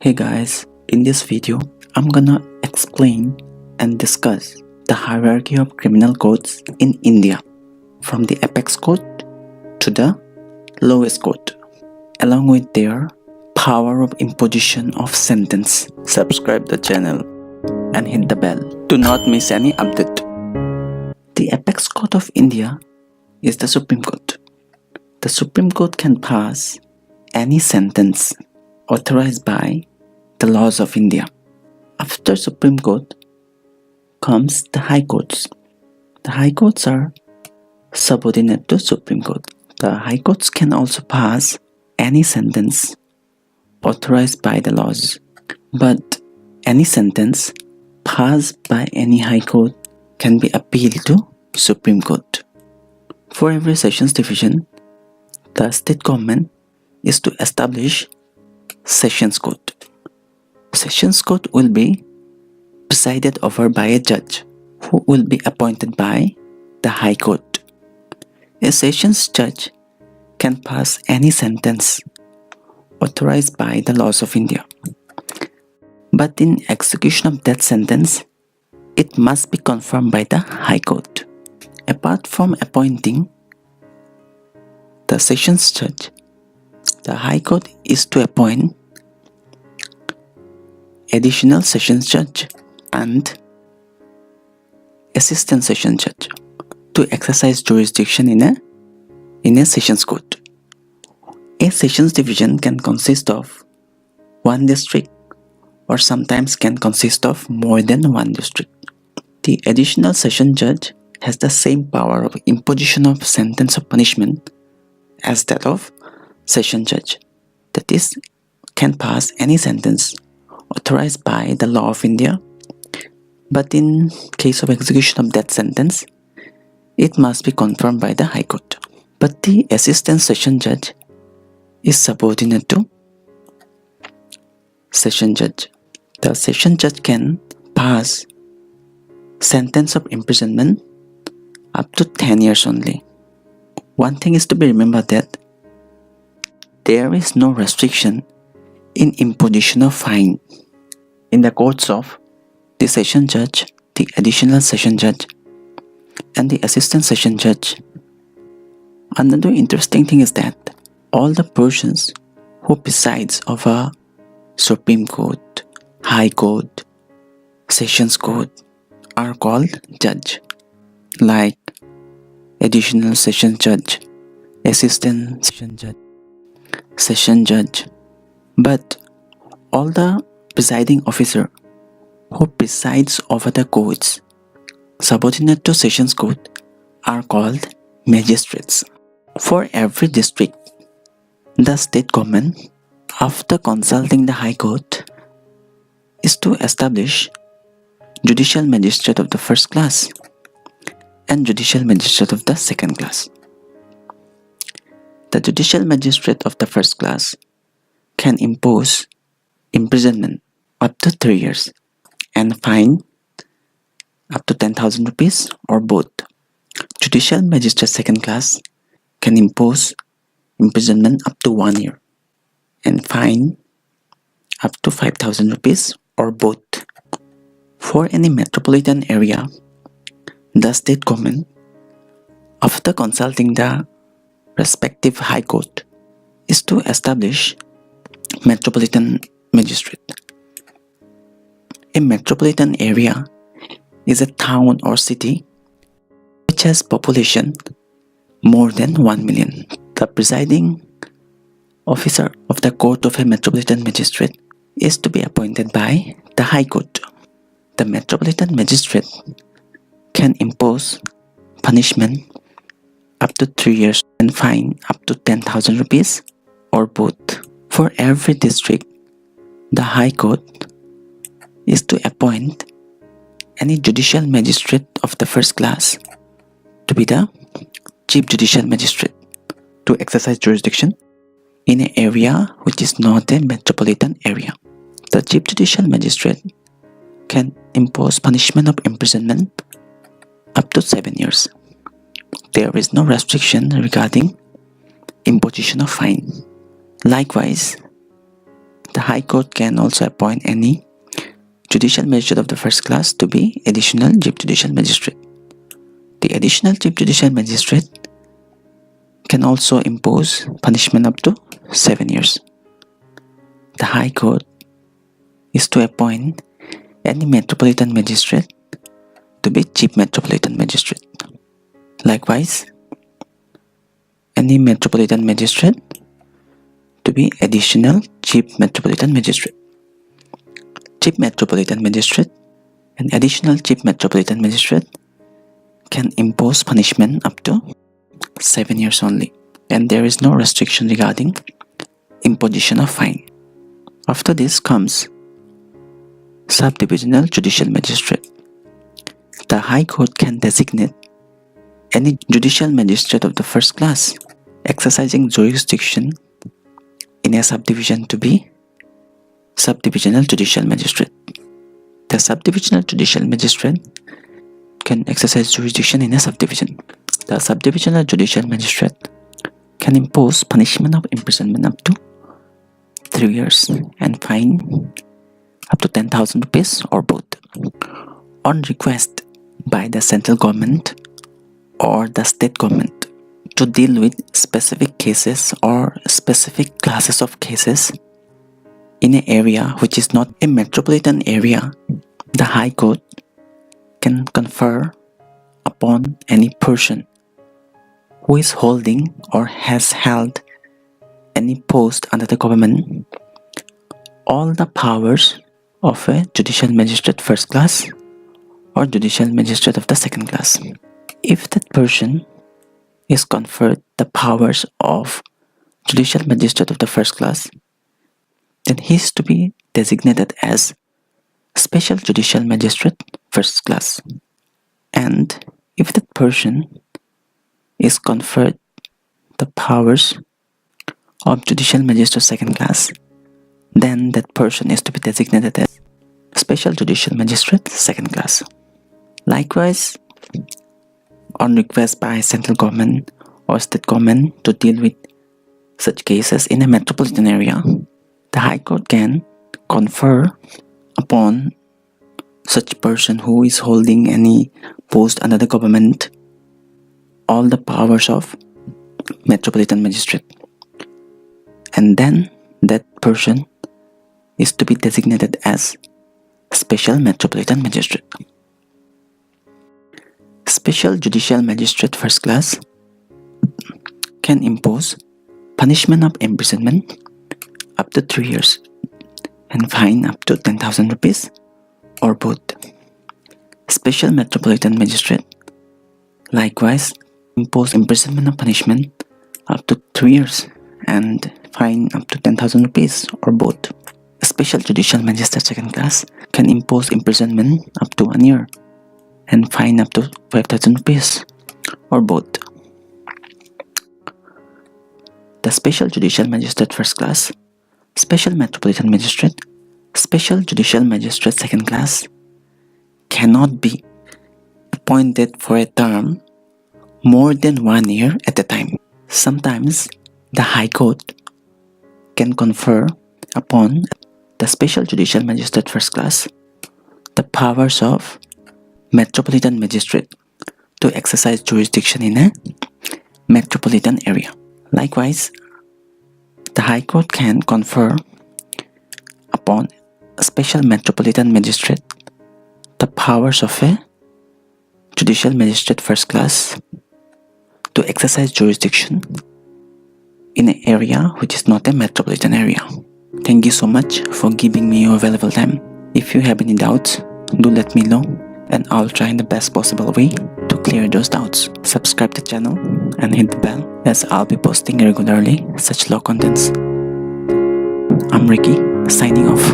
Hey guys, in this video, I'm gonna explain and discuss the hierarchy of criminal codes in India, from the apex code to the lowest code, along with their power of imposition of sentence. Subscribe the channel and hit the bell to not miss any update. The apex code of India is the Supreme Court. The Supreme Court can pass any sentence authorized by the laws of India. After Supreme Court comes the High Courts. The High Courts are subordinate to Supreme Court. The High Courts can also pass any sentence authorized by the laws, but any sentence passed by any High Court can be appealed to Supreme Court. For every Sessions Division, the state government is to establish Sessions Court. Sessions Court will be presided over by a judge who will be appointed by the High Court. A Sessions judge can pass any sentence authorized by the laws of India. But in execution of that sentence, it must be confirmed by the High Court. Apart from appointing the Sessions judge, the High Court is to appoint additional Sessions judge and assistant Sessions judge to exercise jurisdiction in a Sessions Court. A Sessions Division can consist of one district or sometimes can consist of more than one district. The additional Sessions judge has the same power of imposition of sentence of punishment as that of Sessions judge, that is, can pass any sentence authorized by the law of India, but in case of execution of that sentence, it must be confirmed by the High Court. But the assistant Sessions judge is subordinate to Sessions judge. The Sessions judge can pass sentence of imprisonment up to 10 years only. One thing is to be remembered that there is no restriction in imposition of fine in the courts of the Sessions judge, the additional Sessions judge, and the assistant Sessions judge. Another interesting thing is that all the persons who presides over Supreme Court, High Court, Sessions Court are called judge, like additional Sessions judge, assistant Sessions judge. But all the presiding officer who presides over the courts subordinate to Sessions Court are called magistrates. For every district, the state government, after consulting the High Court, is to establish judicial magistrate of the first class and judicial magistrate of the second class. The judicial magistrate of the first class can impose imprisonment up to 3 years and fine up to 10,000 rupees or both. Judicial magistrate second class can impose imprisonment up to 1 year and fine up to 5,000 rupees or both. For any metropolitan area, the state government, after consulting the respective High Court, is to establish metropolitan magistrate. A metropolitan area is a town or city which has population more than 1 million. The presiding officer of the court of a metropolitan magistrate is to be appointed by the High Court. The metropolitan magistrate can impose punishment up to 3 years and fine up to 10,000 rupees or both. For every district, the High Court is to appoint any judicial magistrate of the first class to be the chief judicial magistrate to exercise jurisdiction in an area which is not a metropolitan area. The chief judicial magistrate can impose punishment of imprisonment up to 7 years. There is no restriction regarding imposition of fine. Likewise, The High Court can also appoint any judicial magistrate of the first class to be additional chief judicial magistrate. The additional chief judicial magistrate can also impose punishment up to 7 years. The High Court is to appoint any metropolitan magistrate to be chief metropolitan magistrate. Likewise, any metropolitan magistrate to be additional chief metropolitan magistrate. Chief metropolitan magistrate and additional chief metropolitan magistrate can impose punishment up to 7 years only, and there is no restriction regarding imposition of fine. After this comes subdivisional judicial magistrate. The High Court can designate any judicial magistrate of the first class exercising jurisdiction in a subdivision to be subdivisional judicial magistrate. The subdivisional judicial magistrate can exercise jurisdiction in a subdivision. The subdivisional judicial magistrate can impose punishment of imprisonment up to 3 years and fine up to 10,000 rupees or both. On request by the central government or the state government to deal with specific cases or specific classes of cases in an area which is not a metropolitan area, the High Court can confer upon any person who is holding or has held any post under the government all the powers of a judicial magistrate first class or judicial magistrate of the second class. If that person is conferred the powers of judicial magistrate of the first class, then he is to be designated as special judicial magistrate first class. And if that person is conferred the powers of judicial magistrate second class, then that person is to be designated as special judicial magistrate second class. Likewise, on request by central government or state government to deal with such cases in a metropolitan area, the High Court can confer upon such person who is holding any post under the government all the powers of metropolitan magistrate, and then that person is to be designated as special metropolitan magistrate. Special judicial magistrate first class can impose punishment of imprisonment up to 3 years and fine up to 10,000 rupees or both. Special metropolitan magistrate likewise impose imprisonment of punishment up to 3 years and fine up to 10,000 rupees or both. A special judicial magistrate second class can impose imprisonment up to 1 year and fine up to 5,000 rupees or both. The special judicial magistrate first class, special metropolitan magistrate, special judicial magistrate second class cannot be appointed for a term more than 1 year at a time. Sometimes the High Court can confer upon the special judicial magistrate first class the powers of metropolitan magistrate to exercise jurisdiction in a metropolitan area. Likewise, the High Court can confer upon a special metropolitan magistrate the powers of a judicial magistrate first class to exercise jurisdiction in an area which is not a metropolitan area. Thank you so much for giving me your valuable time. If you have any doubts, do let me know and I'll try in the best possible way to clear those doubts. Subscribe to the channel and hit the bell as I'll be posting regularly such law contents. I'm Ricky, signing off.